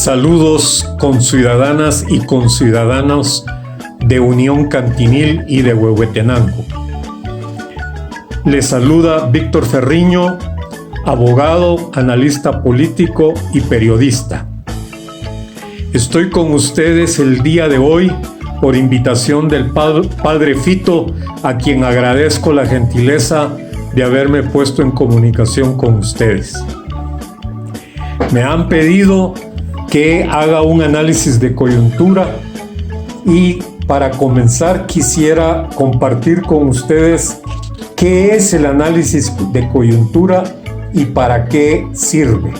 Saludos conciudadanas y conciudadanos de Unión Cantinil y de Huehuetenango. Les saluda Víctor Ferriño, abogado, analista político y periodista. Estoy con ustedes el día de hoy por invitación del Padre Fito, a quien agradezco la gentileza de haberme puesto en comunicación con ustedes. Me han pedido que haga un análisis de coyuntura y para comenzar quisiera compartir con ustedes qué es el análisis de coyuntura y para qué sirve.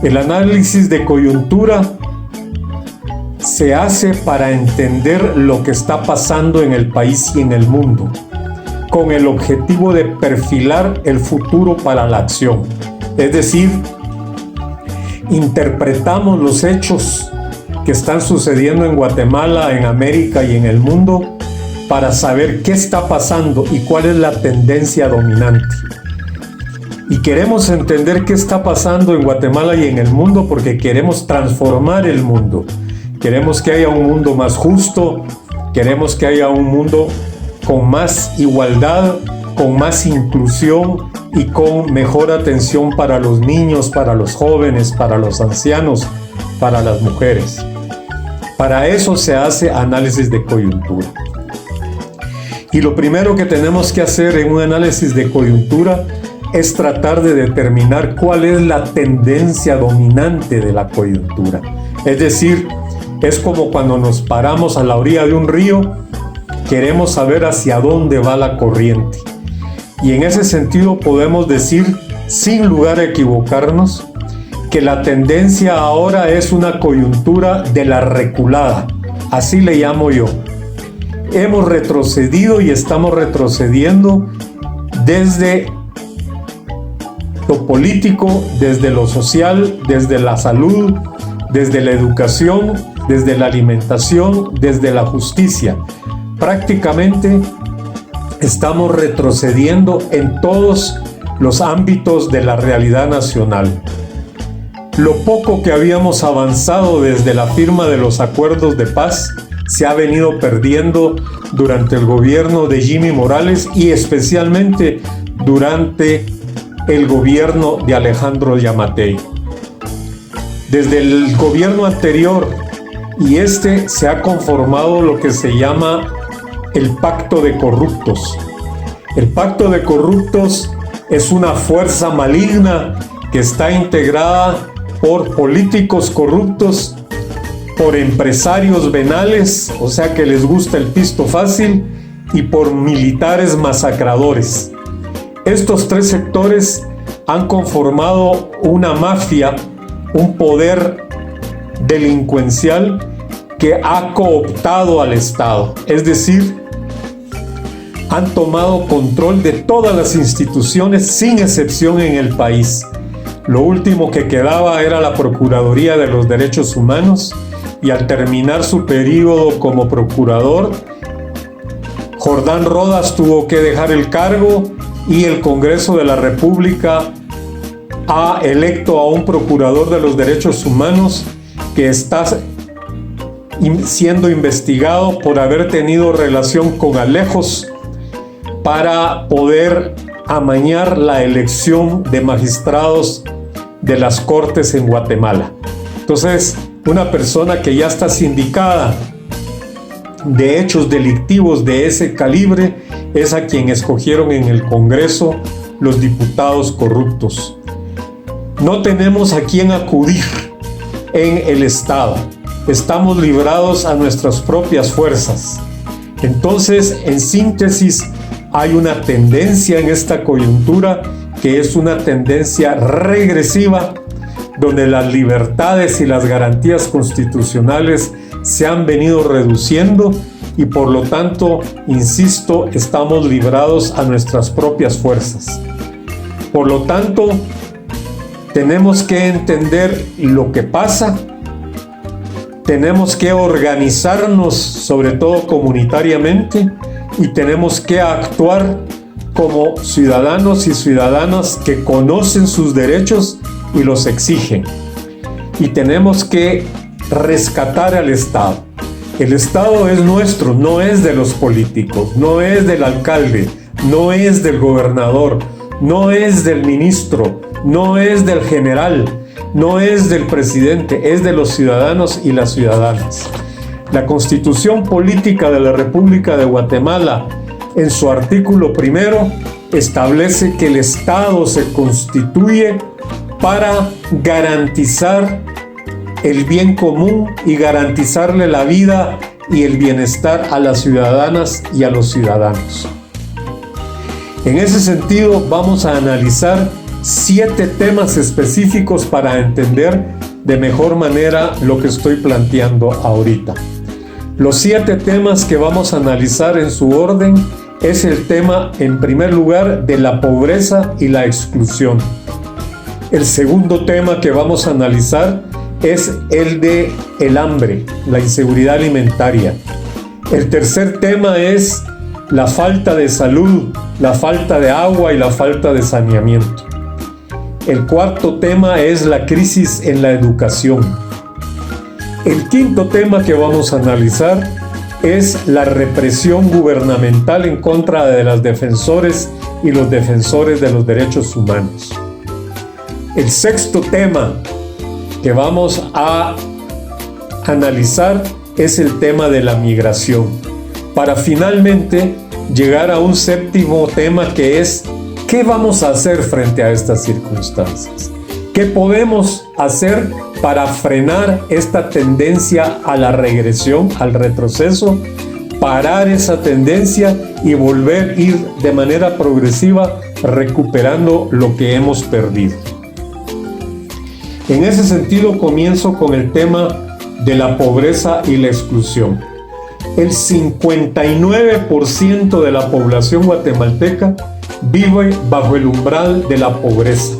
El análisis de coyuntura se hace para entender lo que está pasando en el país y en el mundo, con el objetivo de perfilar el futuro para la acción. Es decir, interpretamos los hechos que están sucediendo en Guatemala, en América y en el mundo para saber qué está pasando y cuál es la tendencia dominante. Y queremos entender qué está pasando en Guatemala y en el mundo porque queremos transformar el mundo. Queremos que haya un mundo más justo, queremos que haya un mundo con más igualdad, con más inclusión y con mejor atención para los niños, para los jóvenes, para los ancianos, para las mujeres. Para eso se hace análisis de coyuntura. Y lo primero que tenemos que hacer en un análisis de coyuntura es tratar de determinar cuál es la tendencia dominante de la coyuntura. Es decir, es como cuando nos paramos a la orilla de un río, queremos saber hacia dónde va la corriente. Y en ese sentido podemos decir, sin lugar a equivocarnos, que la tendencia ahora es una coyuntura de la reculada. Así le llamo yo. Hemos retrocedido y estamos retrocediendo desde lo político, desde lo social, desde la salud, desde la educación, desde la alimentación, desde la justicia. Prácticamente estamos retrocediendo en todos los ámbitos de la realidad nacional. Lo poco que habíamos avanzado desde la firma de los acuerdos de paz se ha venido perdiendo durante el gobierno de Jimmy Morales y especialmente durante el gobierno de Alejandro Yamatei. Desde el gobierno anterior y se ha conformado lo que se llama el Pacto de Corruptos. El Pacto de Corruptos es una fuerza maligna que está integrada por políticos corruptos, por empresarios venales, o sea que les gusta el pisto fácil, y por militares masacradores. Estos tres sectores han conformado una mafia, un poder delincuencial que ha cooptado al Estado, es decir, han tomado control de todas las instituciones sin excepción en el país. Lo último que quedaba era la Procuraduría de los Derechos Humanos y al terminar su periodo como procurador, Jordán Rodas tuvo que dejar el cargo y el Congreso de la República ha electo a un procurador de los derechos humanos que está siendo investigado por haber tenido relación con Alejos para poder amañar la elección de magistrados de las Cortes en Guatemala. Entonces, una persona que ya está sindicada de hechos delictivos de ese calibre es a quien escogieron en el Congreso los diputados corruptos. No tenemos a quién acudir en el Estado. Estamos librados a nuestras propias fuerzas. Entonces, en síntesis, hay una tendencia en esta coyuntura que es una tendencia regresiva, donde las libertades y las garantías constitucionales se han venido reduciendo y por lo tanto, insisto, estamos librados a nuestras propias fuerzas. Por lo tanto, tenemos que entender lo que pasa, tenemos que organizarnos, sobre todo comunitariamente, y tenemos que actuar como ciudadanos y ciudadanas que conocen sus derechos y los exigen. y tenemos que rescatar al Estado. El Estado es nuestro, no es de los políticos, no es del alcalde, no es del gobernador, no es del ministro, no es del general, no es del presidente, es de los ciudadanos y las ciudadanas. La Constitución Política de la República de Guatemala, en su artículo primero, establece que el Estado se constituye para garantizar el bien común y garantizarle la vida y el bienestar a las ciudadanas y a los ciudadanos. En ese sentido, vamos a analizar 7 temas específicos para entender de mejor manera lo que estoy planteando ahorita. Los 7 temas que vamos a analizar en su orden es el tema, en primer lugar, de la pobreza y la exclusión. El segundo tema que vamos a analizar es el de el hambre, la inseguridad alimentaria. El tercer tema es la falta de salud, la falta de agua y la falta de saneamiento. El cuarto tema es la crisis en la educación. El quinto tema que vamos a analizar es la represión gubernamental en contra de los defensores y los defensores de los derechos humanos. El sexto tema que vamos a analizar es el tema de la migración, para finalmente llegar a un séptimo tema que es ¿qué vamos a hacer frente a estas circunstancias? ¿Qué podemos hacer para frenar esta tendencia a la regresión, al retroceso, parar esa tendencia y volver a ir de manera progresiva recuperando lo que hemos perdido? En ese sentido, comienzo con el tema de la pobreza y la exclusión. El 59% de la población guatemalteca vive bajo el umbral de la pobreza.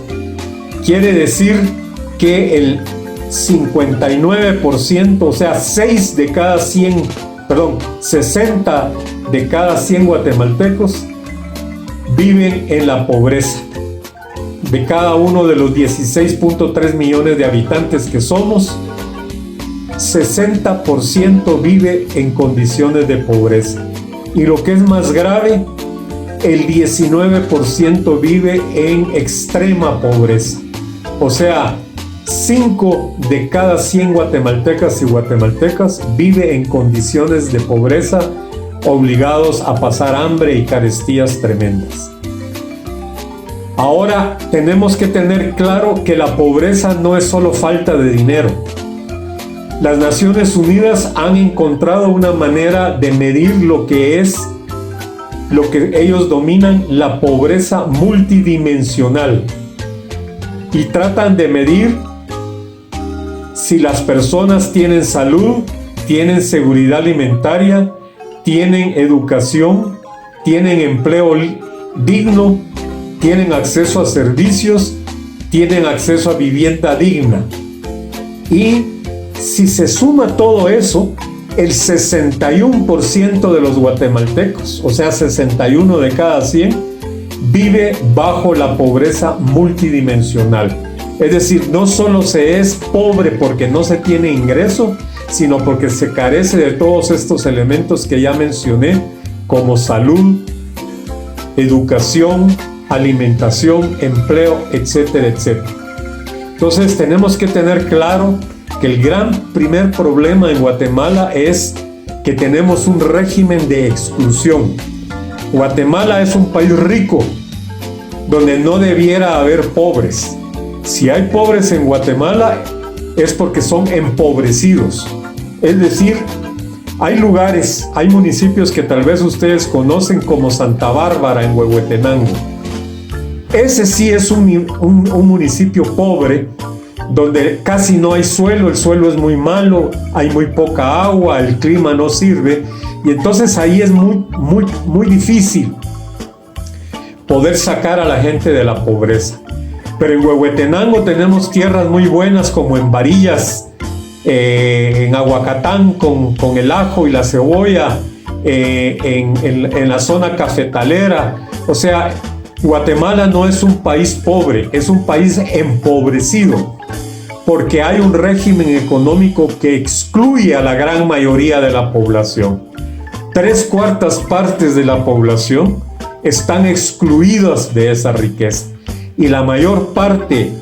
Quiere decir que el 59%, o sea, 60 de cada 100 guatemaltecos viven en la pobreza. De cada uno de los 16.3 millones de habitantes que somos, 60% vive en condiciones de pobreza. Y lo que es más grave, el 19% vive en extrema pobreza. O sea, 5 de cada 100 guatemaltecas y guatemaltecas vive en condiciones de pobreza, obligados a pasar hambre y carestías tremendas. Ahora tenemos que tener claro que la pobreza no es solo falta de dinero. Las Naciones Unidas han encontrado una manera de medir lo que ellos dominan la pobreza multidimensional, y tratan de medir si las personas tienen salud, tienen seguridad alimentaria, tienen educación, tienen empleo digno, tienen acceso a servicios, tienen acceso a vivienda digna. Y si se suma todo eso, el 61% de los guatemaltecos, o sea, 61 de cada 100, vive bajo la pobreza multidimensional. Es decir, no solo se es pobre porque no se tiene ingreso, sino porque se carece de todos estos elementos que ya mencioné, como salud, educación, alimentación, empleo, etcétera, etcétera. Entonces tenemos que tener claro que el primer problema en Guatemala es que tenemos un régimen de exclusión. Guatemala es un país rico, donde no debiera haber pobres. Si hay pobres en Guatemala, es porque son empobrecidos. Es decir, hay lugares, hay municipios que tal vez ustedes conocen como Santa Bárbara en Huehuetenango. Ese sí es un municipio pobre, donde casi no hay suelo, el suelo es muy malo, hay muy poca agua, el clima no sirve, y entonces ahí es muy difícil poder sacar a la gente de la pobreza. Pero en Huehuetenango tenemos tierras muy buenas, como en Varillas, en Aguacatán con el ajo y la cebolla, en la zona cafetalera. O sea, Guatemala no es un país pobre, es un país empobrecido. porque hay un régimen económico que excluye a la gran mayoría de la población. 3/4 partes de la población están excluidas de esa riqueza y la mayor parte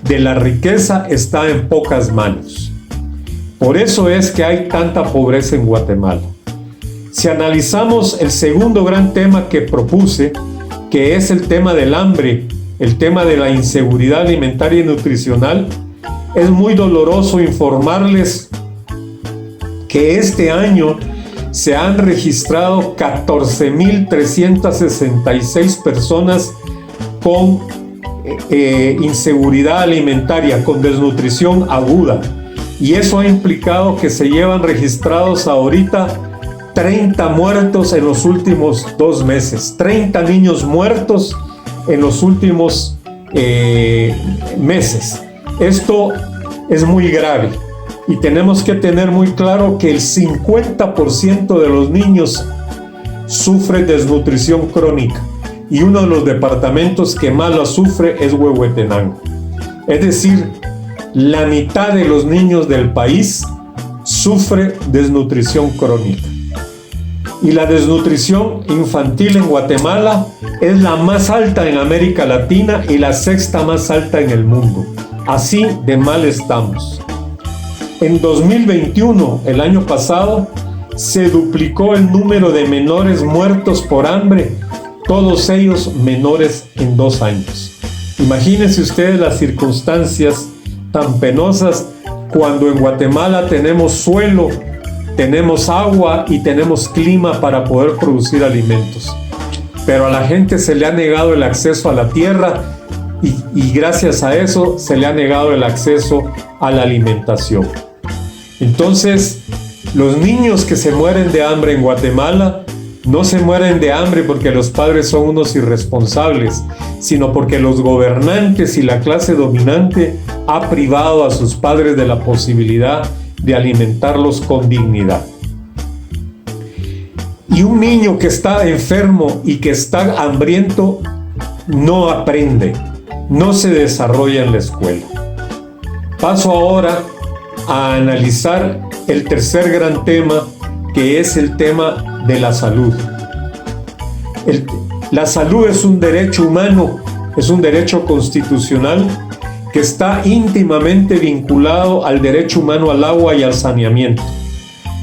de la riqueza está en pocas manos. Por eso es que hay tanta pobreza en Guatemala. Si analizamos el segundo gran tema que propuse, que es el tema del hambre, el tema de la inseguridad alimentaria y nutricional, es muy doloroso informarles que este año se han registrado 14.366 personas con inseguridad alimentaria, con desnutrición aguda. Y eso ha implicado que se llevan registrados ahorita 30 muertos en los últimos 2 meses. 30 niños muertos en los últimos meses. Esto es muy grave y tenemos que tener muy claro que el 50% de los niños sufre desnutrición crónica y uno de los departamentos que más la sufre es Huehuetenango. Es decir, la mitad de los niños del país sufre desnutrición crónica. Y la desnutrición infantil en Guatemala es la más alta en América Latina y la 6ª más alta en el mundo. Así de mal estamos. En 2021, el año pasado, se duplicó el número de menores muertos por hambre, todos ellos menores en 2 años. Imagínense ustedes las circunstancias tan penosas cuando en Guatemala tenemos suelo, tenemos agua y tenemos clima para poder producir alimentos. Pero a la gente se le ha negado el acceso a la tierra y gracias a eso se le ha negado el acceso a la alimentación. Entonces, los niños que se mueren de hambre en Guatemala no se mueren de hambre porque los padres son unos irresponsables, sino porque los gobernantes y la clase dominante ha privado a sus padres de la posibilidad de alimentarlos con dignidad. Y un niño que está enfermo y que está hambriento no aprende, no se desarrolla en la escuela. Paso ahora a analizar el tercer gran tema, que es el tema de la salud. La salud es un derecho humano, es un derecho constitucional que está íntimamente vinculado al derecho humano al agua y al saneamiento.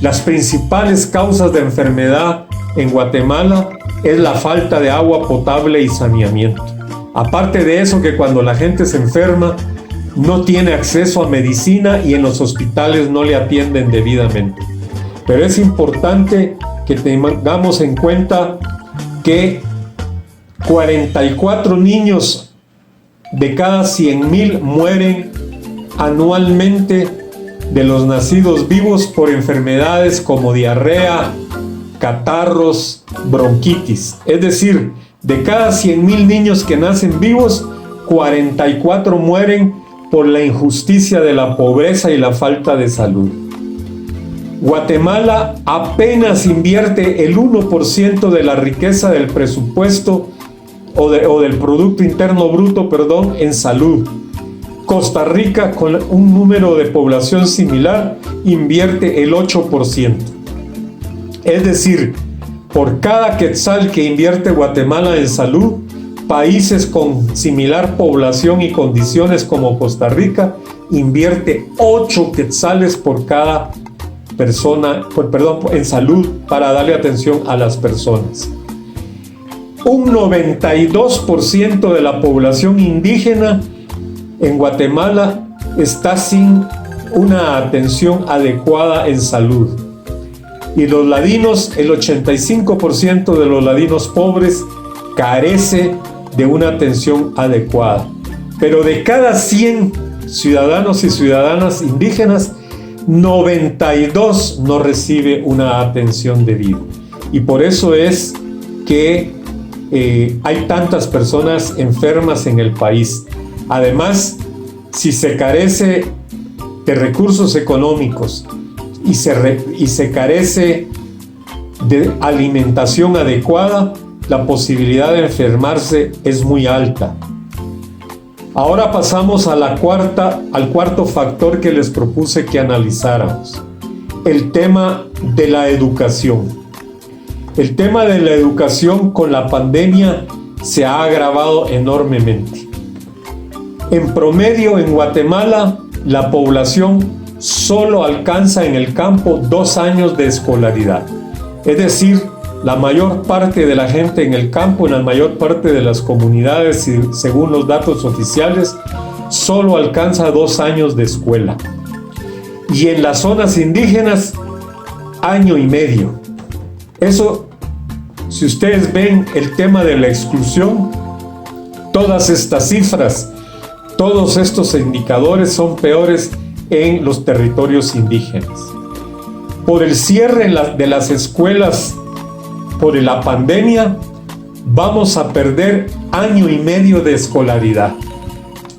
Las principales causas de enfermedad en Guatemala es la falta de agua potable y saneamiento. Aparte de eso, que cuando la gente se enferma no tiene acceso a medicina y en los hospitales no le atienden debidamente. Pero es importante que tengamos en cuenta que 44 niños de cada 100,000 mueren anualmente de los nacidos vivos por enfermedades como diarrea, catarros, bronquitis. Es decir, de cada 100,000 niños que nacen vivos, 44 mueren por la injusticia de la pobreza y la falta de salud. Guatemala apenas invierte el 1% de la riqueza del presupuesto o del Producto Interno Bruto, en salud. Costa Rica, con un número de población similar, invierte el 8%. Es decir, por cada quetzal que invierte Guatemala en salud, países con similar población y condiciones como Costa Rica invierte 8 quetzales por cada persona, en salud para darle atención a las personas. Un 92% de la población indígena en Guatemala está sin una atención adecuada en salud. Y los ladinos, el 85% de los ladinos pobres carece de una atención adecuada. Pero de cada 100 ciudadanos y ciudadanas indígenas, 92 no recibe una atención debida. Y por eso es que hay tantas personas enfermas en el país. Además, si se carece de recursos económicos y se carece de alimentación adecuada, la posibilidad de enfermarse es muy alta. Ahora pasamos a al cuarto factor que les propuse que analizáramos. El tema de la educación. El tema de la educación con la pandemia se ha agravado enormemente. En promedio, en Guatemala, la población solo alcanza en el campo 2 años de escolaridad. Es decir, la mayor parte de la gente en el campo, en la mayor parte de las comunidades, según los datos oficiales, solo alcanza 2 años de escuela. Y en las zonas indígenas, 1 año y medio. Eso, si ustedes ven el tema de la exclusión, todas estas cifras, todos estos indicadores son peores en los territorios indígenas. Por el cierre de las escuelas por la pandemia, vamos a perder 1 año y medio de escolaridad.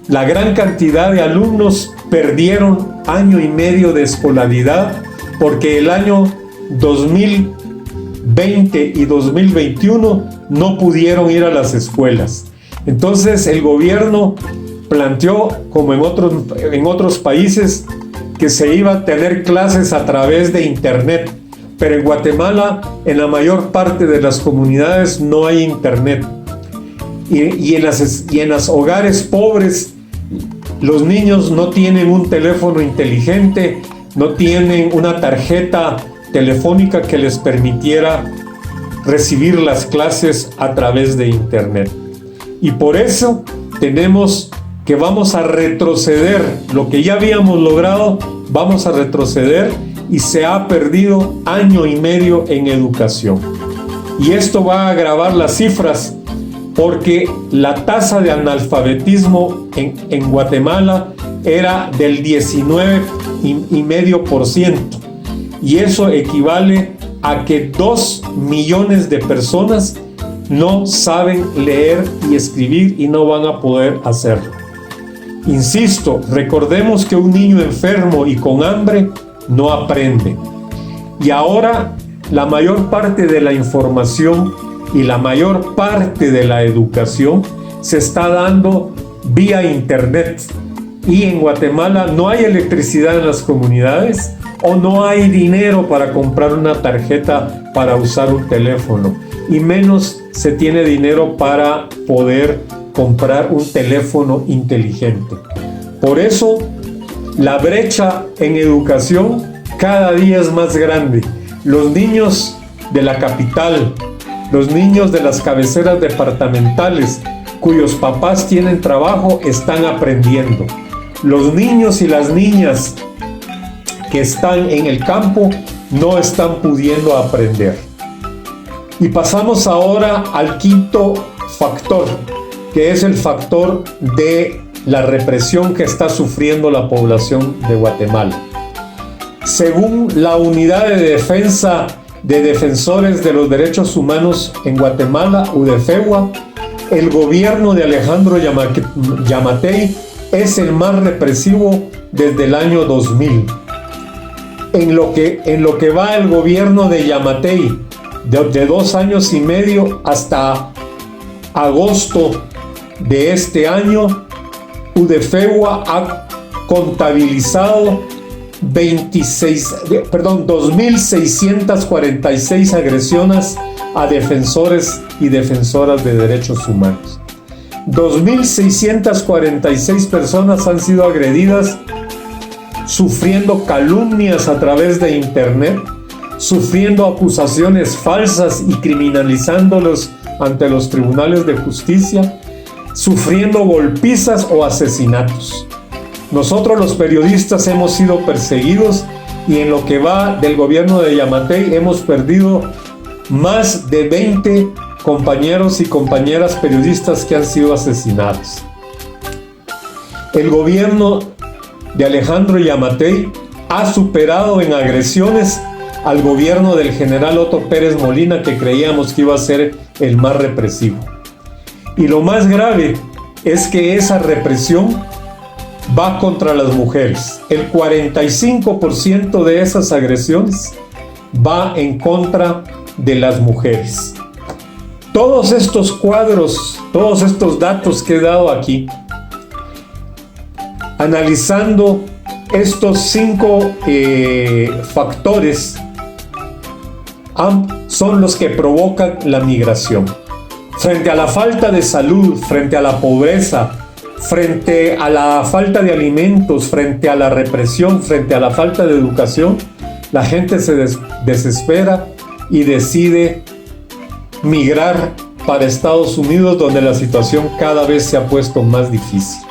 La gran cantidad de alumnos perdieron 1 año y medio de escolaridad porque el año 2020 y 2021 no pudieron ir a las escuelas. Entonces el gobierno planteó, como en otros países, que se iba a tener clases a través de internet. Pero en Guatemala, en la mayor parte de las comunidades no hay internet. Y en los hogares pobres, los niños no tienen un teléfono inteligente, no tienen una tarjeta telefónica que les permitiera recibir las clases a través de internet. Y por eso tenemos que vamos a retroceder. Lo que ya habíamos logrado, vamos a retroceder, y se ha perdido 1 año y medio en educación. Y esto va a agravar las cifras porque la tasa de analfabetismo en Guatemala era del 19,5%. Y eso equivale a que 2 millones de personas no saben leer y escribir y no van a poder hacerlo. Insisto, recordemos que un niño enfermo y con hambre no aprende. Y ahora la mayor parte de la información y la mayor parte de la educación se está dando vía internet. Y en Guatemala no hay electricidad en las comunidades o no hay dinero para comprar una tarjeta para usar un teléfono. Y menos se tiene dinero para poder comprar un teléfono inteligente. Por eso, la brecha en educación cada día es más grande. Los niños de la capital, los niños de las cabeceras departamentales, cuyos papás tienen trabajo, están aprendiendo. Los niños y las niñas que están en el campo no están pudiendo aprender. Y pasamos ahora al quinto factor, que es el factor de la represión que está sufriendo la población de Guatemala. Según la Unidad de Defensa de Defensores de los Derechos Humanos en Guatemala, UDEFEGUA, el gobierno de Alejandro Yamatei es el más represivo desde el año 2000. En lo que va el gobierno de Yamatei, de 2 años y medio hasta agosto de este año, UDEFEGUA ha contabilizado 2.646 agresiones a defensores y defensoras de derechos humanos. 2.646 personas han sido agredidas, sufriendo calumnias a través de internet, sufriendo acusaciones falsas y criminalizándolos ante los tribunales de justicia, sufriendo golpizas o asesinatos. Nosotros los periodistas hemos sido perseguidos y en lo que va del gobierno de Yamatei hemos perdido más de 20 compañeros y compañeras periodistas que han sido asesinados. El gobierno de Alejandro Yamatei ha superado en agresiones al gobierno del general Otto Pérez Molina, que creíamos que iba a ser el más represivo. Y lo más grave es que esa represión va contra las mujeres. El 45% de esas agresiones va en contra de las mujeres. Todos estos cuadros, todos estos datos que he dado aquí, Analizando estos 5 factores son los que provocan la migración. Frente a la falta de salud, frente a la pobreza, frente a la falta de alimentos, frente a la represión, frente a la falta de educación, la gente se desespera y decide migrar para Estados Unidos, donde la situación cada vez se ha puesto más difícil.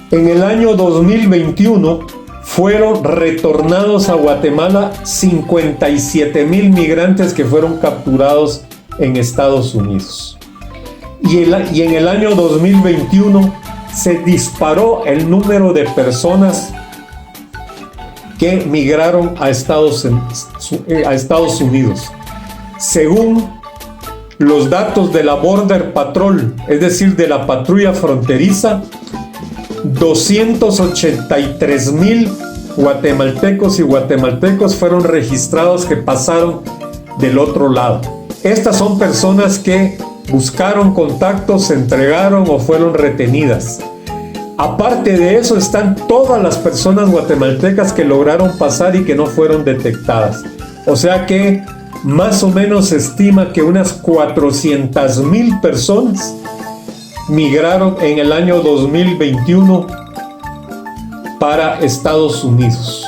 En el año 2021 fueron retornados a Guatemala 57,000 migrantes que fueron capturados en Estados Unidos. Y en el año 2021 se disparó el número de personas que migraron a Estados Unidos. Según los datos de la Border Patrol, es decir, de la patrulla fronteriza, 283,000 guatemaltecos y guatemaltecos fueron registrados que pasaron del otro lado. Estas son personas que buscaron contactos, se entregaron o fueron retenidas. Aparte de eso están todas las personas guatemaltecas que lograron pasar y que no fueron detectadas. O sea que más o menos se estima que unas 400,000 personas migraron en el año 2021 para Estados Unidos.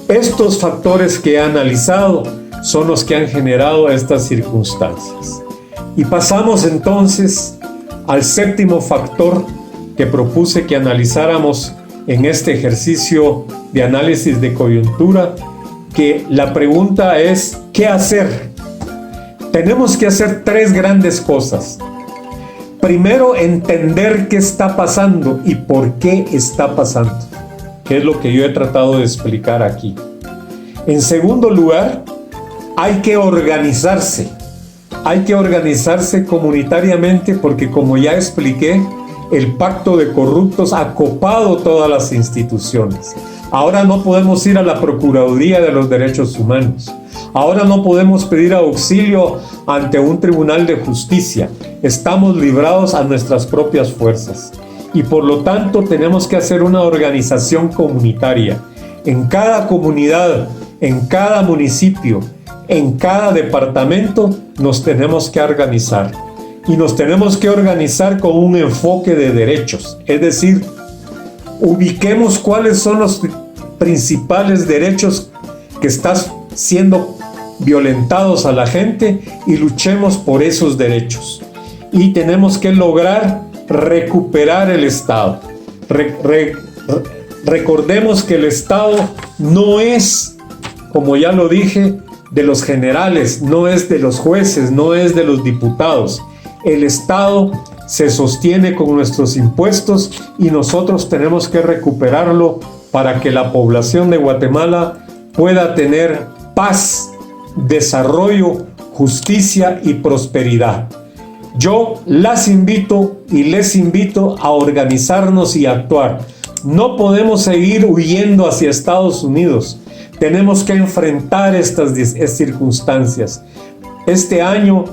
Estos factores que he analizado son los que han generado estas circunstancias. Y pasamos entonces al 7º factor que propuse que analizáramos en este ejercicio de análisis de coyuntura, que la pregunta es, ¿qué hacer? Tenemos que hacer 3 grandes cosas. Primero, entender qué está pasando y por qué está pasando, que es lo que yo he tratado de explicar aquí. En segundo lugar, hay que organizarse. Hay que organizarse comunitariamente porque, como ya expliqué, el pacto de corruptos ha copado todas las instituciones. Ahora no podemos ir a la Procuraduría de los Derechos Humanos. Ahora no podemos pedir auxilio ante un tribunal de justicia. Estamos librados a nuestras propias fuerzas. Y por lo tanto tenemos que hacer una organización comunitaria. En cada comunidad, en cada municipio, en cada departamento nos tenemos que organizar. Y nos tenemos que organizar con un enfoque de derechos. Es decir, ubiquemos cuáles son los principales derechos que están siendo violentados a la gente y luchemos por esos derechos. Y tenemos que lograr recuperar el Estado. Recordemos que el Estado no es, como ya lo dije, de los generales, no es de los jueces, no es de los diputados. El Estado se sostiene con nuestros impuestos y nosotros tenemos que recuperarlo para que la población de Guatemala pueda tener paz, desarrollo, justicia y prosperidad. Yo las invito y les invito a organizarnos y a actuar. No podemos seguir huyendo hacia Estados Unidos. Tenemos que enfrentar estas circunstancias. Este año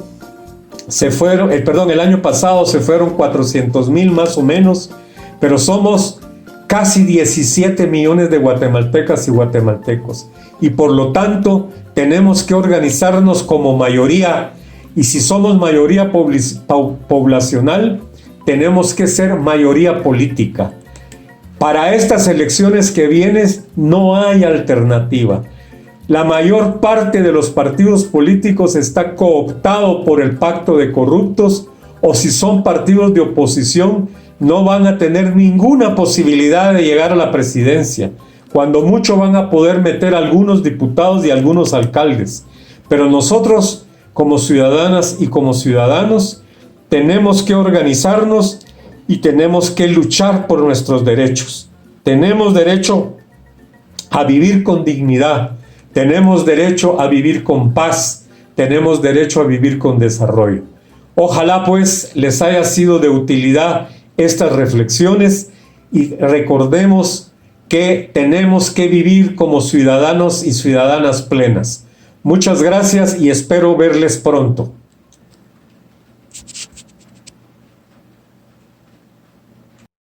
el año pasado se fueron 400,000 más o menos, pero somos casi 17 millones de guatemaltecas y guatemaltecos. Y por lo tanto, tenemos que organizarnos como mayoría. Y si somos mayoría poblacional, tenemos que ser mayoría política. Para estas elecciones que vienen, no hay alternativa. La mayor parte de los partidos políticos está cooptado por el pacto de corruptos, o si son partidos de oposición, no van a tener ninguna posibilidad de llegar a la presidencia. Cuando mucho van a poder meter algunos diputados y algunos alcaldes. Pero nosotros, como ciudadanas y como ciudadanos, tenemos que organizarnos y tenemos que luchar por nuestros derechos. Tenemos derecho a vivir con dignidad. Tenemos derecho a vivir con paz, tenemos derecho a vivir con desarrollo. Ojalá pues les haya sido de utilidad estas reflexiones y recordemos que tenemos que vivir como ciudadanos y ciudadanas plenas. Muchas gracias y espero verles pronto.